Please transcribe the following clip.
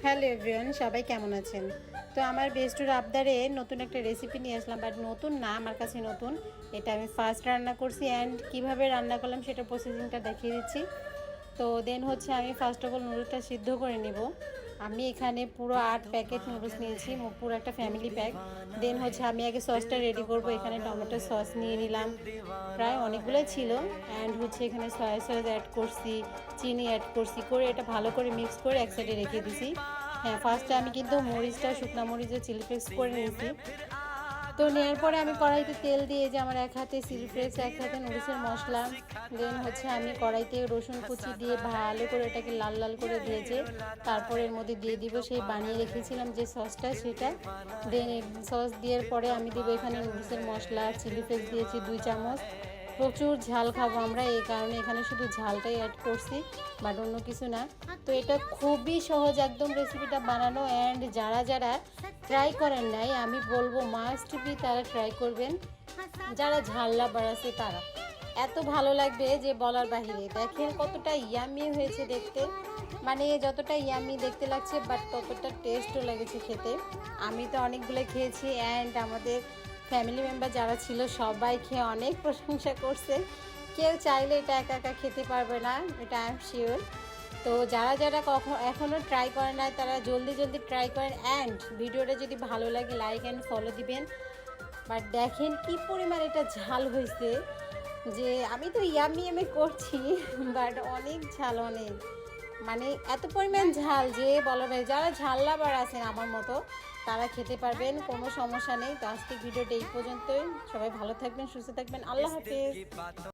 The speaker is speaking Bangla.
হ্যালো এভরিওয়ান, সবাই কেমন আছেন? তো আমার বেস্টুর আবদারে নতুন একটা রেসিপি নিয়ে আসলাম, বাট নতুন না, আমার কাছে নতুন। এটা আমি ফার্স্ট রান্না করছি অ্যান্ড কীভাবে রান্না করলাম সেটা প্রসেসিংটা দেখিয়ে দিচ্ছি। তো দেন হচ্ছে আমি ফার্স্ট অফ অল নুডলসটা সিদ্ধ করে নেব। আমি এখানে পুরো 8 প্যাকেট নুডলস নিয়েছি, পুরো একটা ফ্যামিলি প্যাক। দেন হচ্ছে আমি আগে সসটা রেডি করব। এখানে টমেটো সস নিয়ে নিলাম, প্রায় অনেকগুলোই ছিল। অ্যান্ড হচ্ছে এখানে সয়া সস অ্যাড করছি, চিনি অ্যাড করছি, করে এটা ভালো করে মিক্স করে এক সাইডে রেখে দিছি। হ্যাঁ, ফার্স্টে আমি কিন্তু মরিচটা, শুকনা মরিচের চিলি ফ্লেক্স করে নিয়েছি। তো নেওয়ার পরে আমি কড়াইতে তেল দিয়ে, যে আমার এক হাতে চিলি ফ্লেক্স, এক হাতে নুডলসের মশলা। দেন হচ্ছে আমি কড়াইতে রসুন কুচি দিয়ে ভালো করে এটাকে লাল লাল করে দিয়েছি। তারপর এর মধ্যে দিয়ে দিব সেই বানিয়ে রেখেছিলাম যে সসটা, সেটা। দেন সস দেওয়ার পরে আমি দিব এখানে নুডলসের মশলা, চিলি ফ্লেক্স দিয়েছি 2 চামচ। প্রচুর ঝাল খাবো আমরা, এই কারণে এখানে শুধু ঝালটাই অ্যাড করছি, বাট অন্য কিছু না। তো এটা খুবই সহজ একদম রেসিপিটা বানানো। অ্যান্ড যারা যারা ট্রাই করেন নাই, আমি বলবো মাস্ট বি তারা ট্রাই করবেন। যারা ঝাল লাভার আছে তারা, এত ভালো লাগবে যে বলার বাহিরে। দেখেন কতটা ইয়ামি হয়েছে দেখতে, মানে যতটা ইয়ামি দেখতে লাগছে বাট ততটা টেস্টও লেগেছে খেতে। আমি তো অনেকগুলো খেয়েছি অ্যান্ড আমাদের ফ্যামিলি মেম্বার যারা ছিল সবাই খেয়ে অনেক প্রশংসা করছে। কেউ চাইলে এটা একা একা খেতে পারবে না, এটা আই এম শিওর। তো যারা যারা এখনও ট্রাই করে না তারা জলদি জলদি ট্রাই করেন। অ্যান্ড ভিডিওটা যদি ভালো লাগে লাইক অ্যান্ড ফলো দিবেন। বাট দেখেন কি পরিমাণ এটা ঝাল হয়েছে, যে আমি তো ইয়ামি ইয়ামি করছি বাট অনেক ঝাল, অনেক, মানে এত পরিমাণ ঝাল যে বলার বাইরে। যারা ঝাল লাভার আছেন আমার মতো তারা খেতে পারবেন, কোনো সমস্যা নেই। তো আজকে ভিডিওটা এই পর্যন্তই। সবাই ভালো থাকবেন, সুস্থ থাকবেন, আল্লাহ হাফেজ।